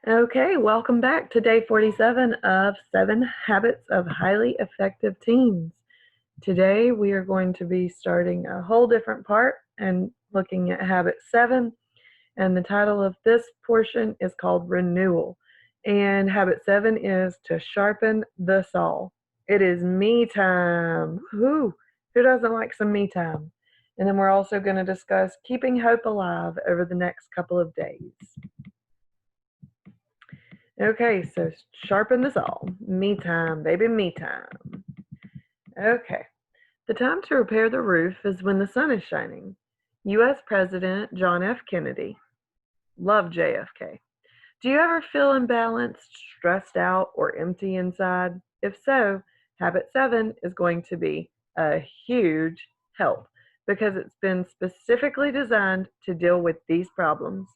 Okay, welcome back to day 47 of 7 Habits of Highly Effective Teens. Today we are going to be starting a whole different part and looking at habit 7. And the title of this portion is called Renewal. And habit 7 is to sharpen the saw. It is me time. Who doesn't like some me time? And then we're also going to discuss keeping hope alive over the next couple of days. Okay, so sharpen the saw. Me time, baby, me time. Okay, the time to repair the roof is when the sun is shining. U.S. President John F. Kennedy. Love JFK. Do you ever feel imbalanced, stressed out, or empty inside? If so, habit 7 is going to be a huge help because it's been specifically designed to deal with these problems.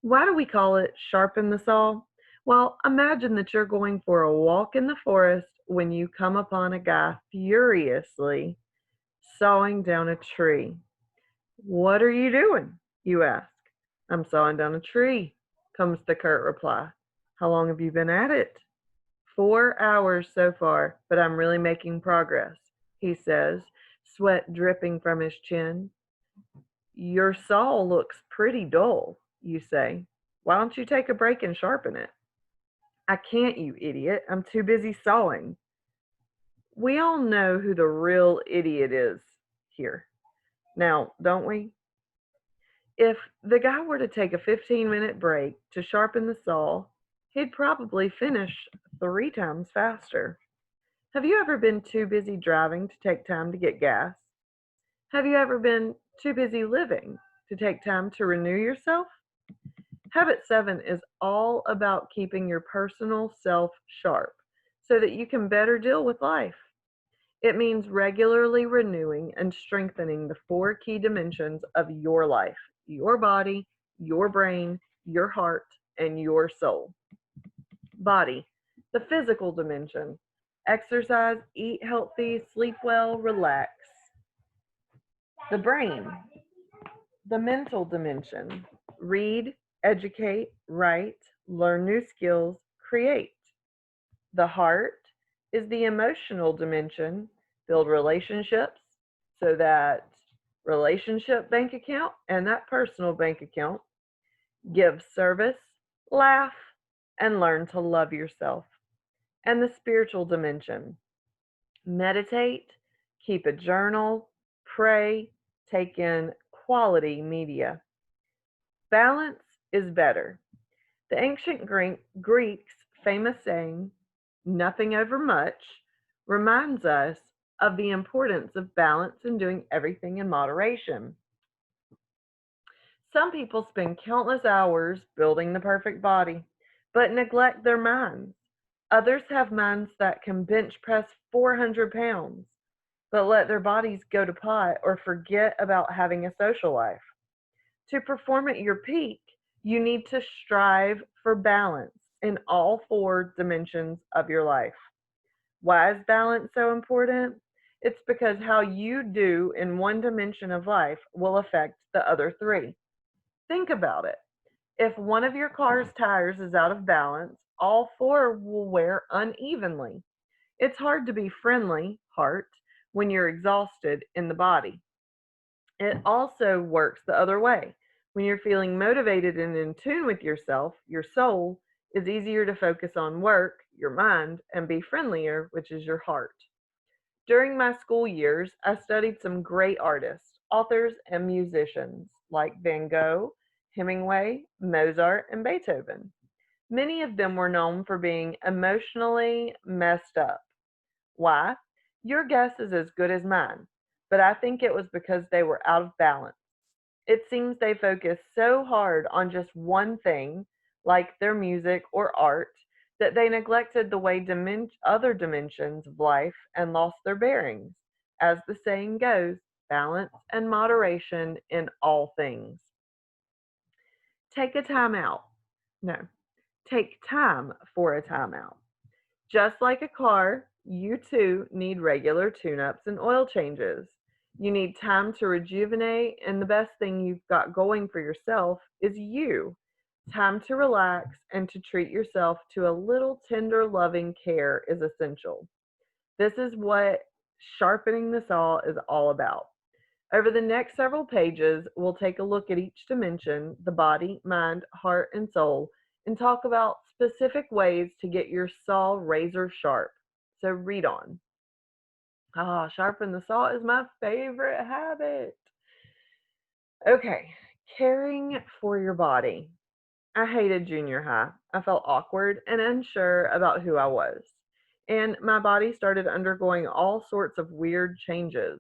Why do we call it sharpen the saw? Well, imagine that you're going for a walk in the forest when you come upon a guy furiously sawing down a tree. What are you doing? You ask. I'm sawing down a tree, comes the curt reply. How long have you been at it? 4 hours so far, but I'm really making progress, he says, sweat dripping from his chin. Your saw looks pretty dull, you say. Why don't you take a break and sharpen it? I can't, you idiot. I'm too busy sawing. We all know who the real idiot is here. Now, don't we? If the guy were to take a 15-minute break to sharpen the saw, he'd probably finish 3 times faster. Have you ever been too busy driving to take time to get gas? Have you ever been too busy living to take time to renew yourself? Habit 7 is all about keeping your personal self sharp so that you can better deal with life. It means regularly renewing and strengthening the 4 key dimensions of your life: your body, your brain, your heart, and your soul. Body, the physical dimension. Exercise, eat healthy, sleep well, relax. The brain, the mental dimension. Read, educate, write, learn new skills, create. The heart is the emotional dimension. Build relationships so that relationship bank account and that personal bank account. Give service, laugh, and learn to love yourself. And the spiritual dimension. Meditate, keep a journal, pray, take in quality media. Balance is better. The ancient Greeks' famous saying, nothing over much, reminds us of the importance of balance and doing everything in moderation. Some people spend countless hours building the perfect body, but neglect their minds. Others have minds that can bench press 400 pounds, but let their bodies go to pot or forget about having a social life. To perform at your peak, you need to strive for balance in all 4 dimensions of your life. Why is balance so important? It's because how you do in one dimension of life will affect the other 3. Think about it. If one of your car's tires is out of balance, all 4 will wear unevenly. It's hard to be friendly, heart, when you're exhausted in the body. It also works the other way. When you're feeling motivated and in tune with yourself, your soul is easier to focus on work, your mind, and be friendlier, which is your heart. During my school years, I studied some great artists, authors, and musicians like Van Gogh, Hemingway, Mozart, and Beethoven. Many of them were known for being emotionally messed up. Why? Your guess is as good as mine, but I think it was because they were out of balance. It seems they focused so hard on just one thing, like their music or art, that they neglected the way other dimensions of life and lost their bearings. As the saying goes, balance and moderation in all things. Take a time out. No, take time for a timeout. Just like a car, you too need regular tune ups and oil changes. You need time to rejuvenate, and the best thing you've got going for yourself is you. Time to relax and to treat yourself to a little tender, loving care is essential. This is what sharpening the saw is all about. Over the next several pages, we'll take a look at each dimension, the body, mind, heart, and soul, and talk about specific ways to get your saw razor sharp. So read on. Sharpen the saw is my favorite habit. Okay, caring for your body. I hated junior high. I felt awkward and unsure about who I was. And my body started undergoing all sorts of weird changes.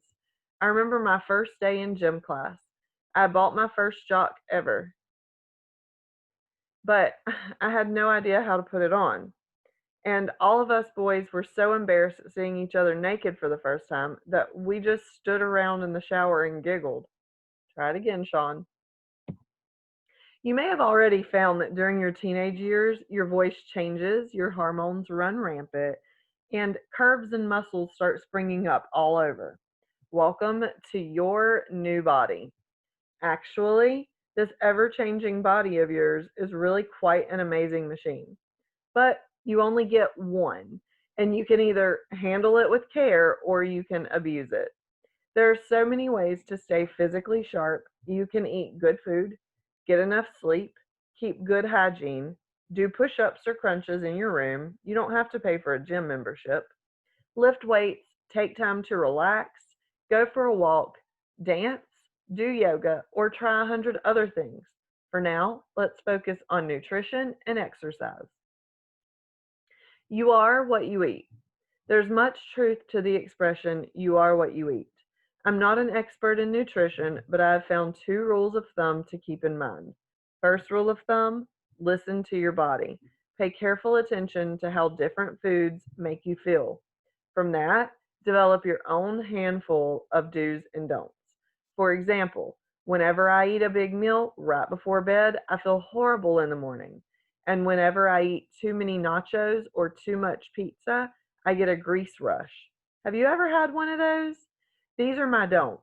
I remember my first day in gym class. I bought my first jock ever, but I had no idea how to put it on. And all of us boys were so embarrassed at seeing each other naked for the first time that we just stood around in the shower and giggled. Try it again, Sean. You may have already found that during your teenage years, your voice changes, your hormones run rampant, and curves and muscles start springing up all over. Welcome to your new body. Actually, this ever changing body of yours is really quite an amazing machine. But you only get one, and you can either handle it with care or you can abuse it. There are so many ways to stay physically sharp. You can eat good food, get enough sleep, keep good hygiene, do push ups or crunches in your room. You don't have to pay for a gym membership. Lift weights, take time to relax, go for a walk, dance, do yoga, or try 100 other things. For now, let's focus on nutrition and exercise. You are what you eat. There's much truth to the expression, you are what you eat. I'm not an expert in nutrition, but I have found two rules of thumb to keep in mind. First rule of thumb, listen to your body. Pay careful attention to how different foods make you feel. From that, develop your own handful of do's and don'ts. For example, whenever I eat a big meal right before bed, I feel horrible in the morning. And whenever I eat too many nachos or too much pizza, I get a grease rush. Have you ever had one of those? These are my don'ts.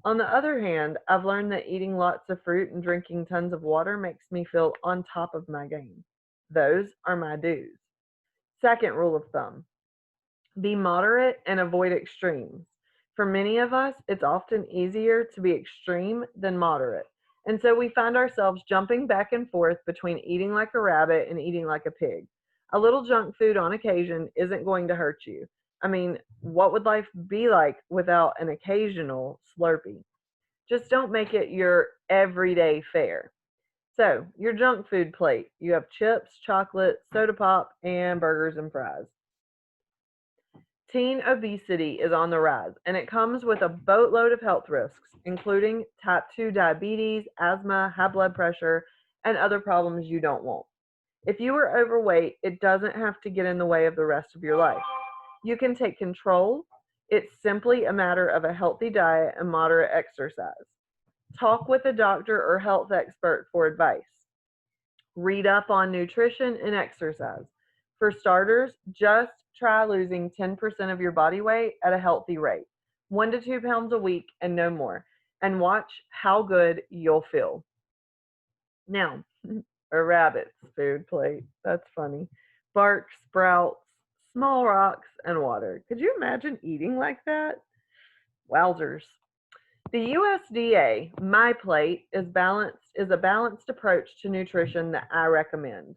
On the other hand, I've learned that eating lots of fruit and drinking tons of water makes me feel on top of my game. Those are my do's. Second rule of thumb, be moderate and avoid extremes. For many of us, it's often easier to be extreme than moderate. And so we find ourselves jumping back and forth between eating like a rabbit and eating like a pig. A little junk food on occasion isn't going to hurt you. I mean, what would life be like without an occasional Slurpee? Just don't make it your everyday fare. So, your junk food plate, you have chips, chocolate, soda pop, and burgers and fries. Teen obesity is on the rise, and it comes with a boatload of health risks, including type 2 diabetes, asthma, high blood pressure, and other problems you don't want. If you are overweight, it doesn't have to get in the way of the rest of your life. You can take control. It's simply a matter of a healthy diet and moderate exercise. Talk with a doctor or health expert for advice. Read up on nutrition and exercise. For starters, just try losing 10% of your body weight at a healthy rate, 1 to 2 pounds a week and no more, and watch how good you'll feel. Now, a rabbit's food plate. That's funny. Bark, sprouts, small rocks, and water. Could you imagine eating like that? Wowzers. The USDA My Plate is a balanced approach to nutrition that I recommend.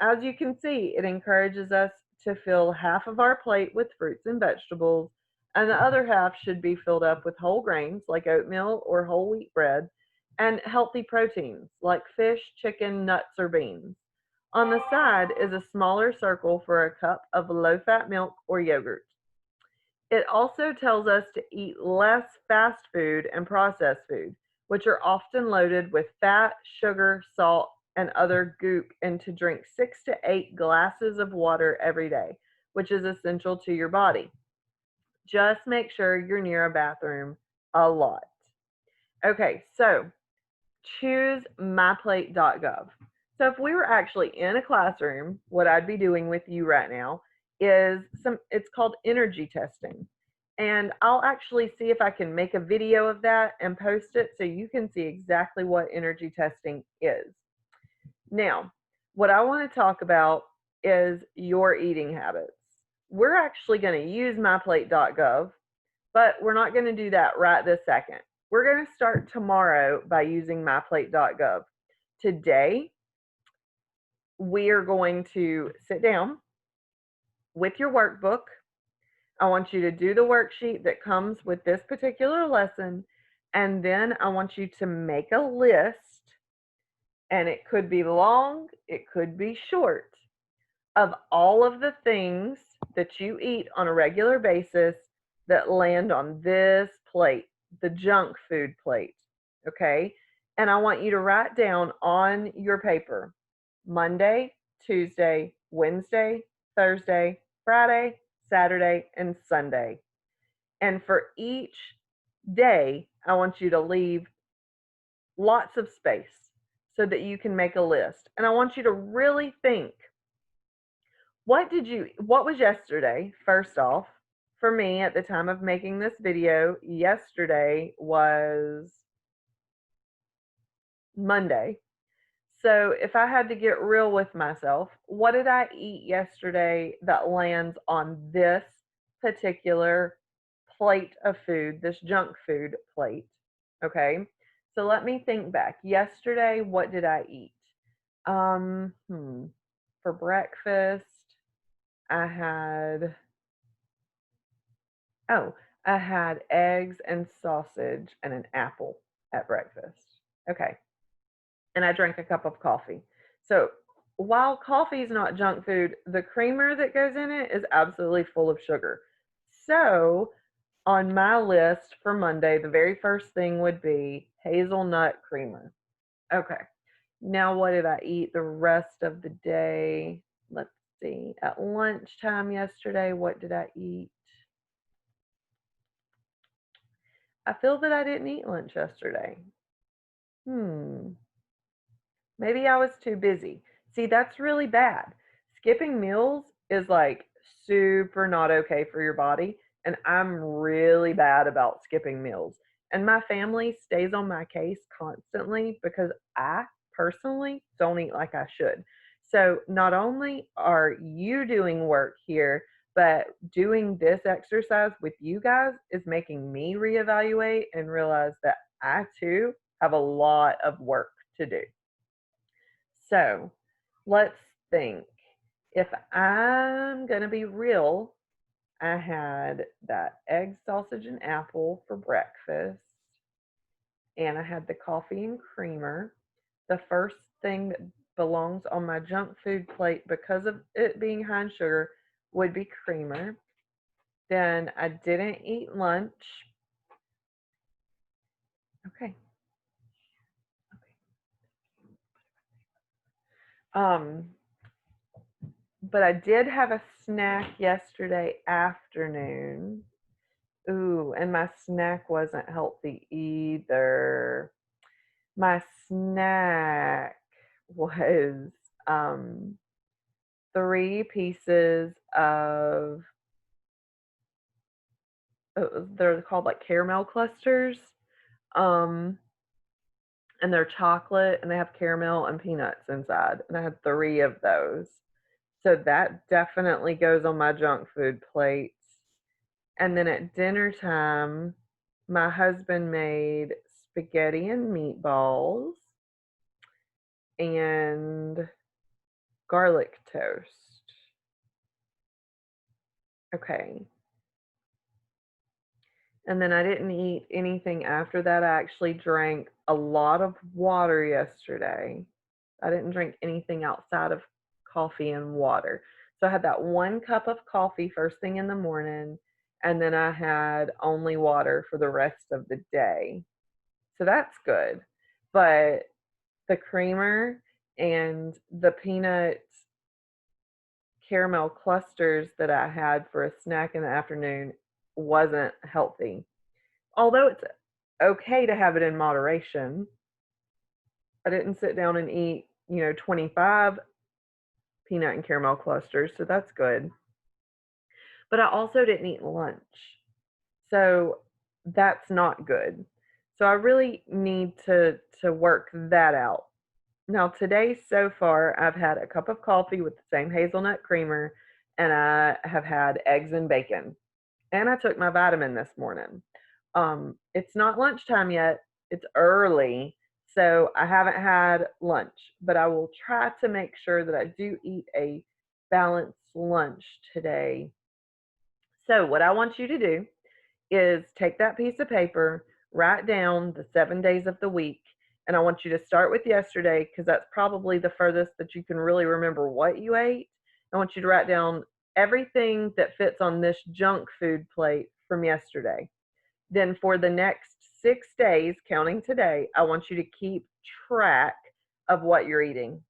As you can see, it encourages us to fill half of our plate with fruits and vegetables, and the other half should be filled up with whole grains like oatmeal or whole wheat bread, and healthy proteins like fish, chicken, nuts, or beans. On the side is a smaller circle for a cup of low-fat milk or yogurt. It also tells us to eat less fast food and processed food, which are often loaded with fat, sugar, salt, and other goop, and to drink 6 to 8 glasses of water every day, which is essential to your body. Just make sure you're near a bathroom a lot. Okay, so choose myplate.gov. So if we were actually in a classroom, what I'd be doing with you right now is it's called energy testing. And I'll actually see if I can make a video of that and post it so you can see exactly what energy testing is. Now, what I want to talk about is your eating habits. We're actually going to use myplate.gov, but we're not going to do that right this second. We're going to start tomorrow by using myplate.gov. Today, we are going to sit down with your workbook. I want you to do the worksheet that comes with this particular lesson, and then I want you to make a list, and it could be long, it could be short, of all of the things that you eat on a regular basis that land on this plate, the junk food plate, okay? And I want you to write down on your paper Monday, Tuesday, Wednesday, Thursday, Friday, Saturday, and Sunday. And for each day, I want you to leave lots of space so that you can make a list. And I want you to really think, what was yesterday? First off, for me at the time of making this video, yesterday was Monday. So if I had to get real with myself, what did I eat yesterday that lands on this particular plate of food, this junk food plate? Okay. So let me think back. Yesterday, what did I eat? For breakfast, I had Oh, I had eggs and sausage and an apple at breakfast. Okay. And I drank a cup of coffee. So while coffee is not junk food, the creamer that goes in it is absolutely full of sugar. So on my list for Monday, the very first thing would be hazelnut creamer. Okay. Now, what did I eat the rest of the day? Let's see. At lunchtime yesterday, what did I eat? I feel that I didn't eat lunch yesterday. Hmm. Maybe I was too busy. See, that's really bad. Skipping meals is like super not okay for your body. And I'm really bad about skipping meals. And my family stays on my case constantly because I personally don't eat like I should. So not only are you doing work here, but doing this exercise with you guys is making me reevaluate and realize that I too have a lot of work to do. So let's think. If I'm going to be real, I had that egg, sausage, and apple for breakfast, and I had the coffee and creamer. The first thing that belongs on my junk food plate because of it being high in sugar would be creamer. Then I didn't eat lunch. Okay. Um, but I did have a snack yesterday afternoon. Ooh, and my snack wasn't healthy either. My snack was um 3 pieces of they're called like caramel clusters. Um and they're chocolate and they have caramel and peanuts inside. And I had 3 of those. So that definitely goes on my junk food plate. And then at dinner time, my husband made spaghetti and meatballs and garlic toast. Okay. And then I didn't eat anything after that. I actually drank a lot of water yesterday. I didn't drink anything outside of coffee and water. So I had that 1 cup of coffee first thing in the morning, and then I had only water for the rest of the day. So that's good. But the creamer and the peanut caramel clusters that I had for a snack in the afternoon wasn't healthy. Although it's okay to have it in moderation, I didn't sit down and eat, 25 peanut and caramel clusters, so that's good. But I also didn't eat lunch. So that's not good. So I really need to work that out. Now, today so far, I've had a cup of coffee with the same hazelnut creamer, and I have had eggs and bacon. And I took my vitamin this morning. It's not lunchtime yet. It's early, so I haven't had lunch, but I will try to make sure that I do eat a balanced lunch today. So, what I want you to do is take that piece of paper, write down the 7 days of the week, and I want you to start with yesterday because that's probably the furthest that you can really remember what you ate. I want you to write down everything that fits on this junk food plate from yesterday. Then for the next 6 days, counting today, I want you to keep track of what you're eating.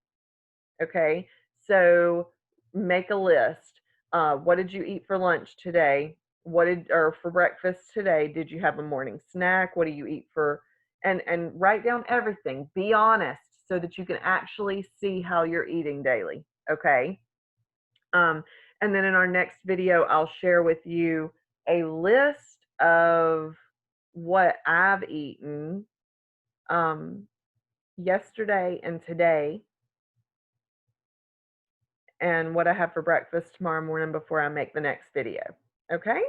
Okay, so make a list. What did you eat for lunch today? What did or for breakfast today? Did you have a morning snack? What do you eat for? And write down everything. Be honest so that you can actually see how you're eating daily. Okay. Um, and then in our next video, I'll share with you a list of what I've eaten um, yesterday and today and what I have for breakfast tomorrow morning before I make the next video. Okay?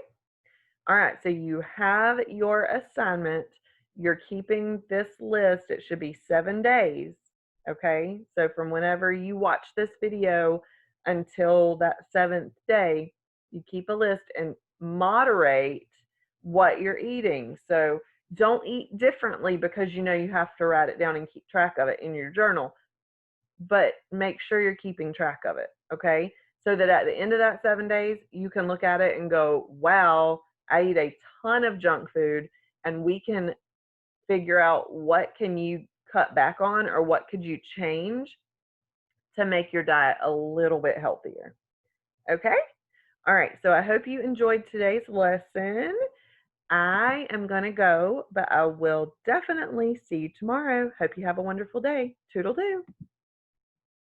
All right, so you have your assignment. You're keeping this list. It should be 7 days. Okay? So from whenever you watch this video until that seventh day, you keep a list and moderate what you're eating. So don't eat differently because you know you have to write it down and keep track of it in your journal, but make sure you're keeping track of it, okay? So that at the end of that 7 days, you can look at it and go, wow, I eat a ton of junk food, and we can figure out what can you cut back on or what could you change to make your diet a little bit healthier. Okay? All right, so I hope you enjoyed today's lesson. I am going to go, but I will definitely see you tomorrow. Hope you have a wonderful day. Toodle-doo.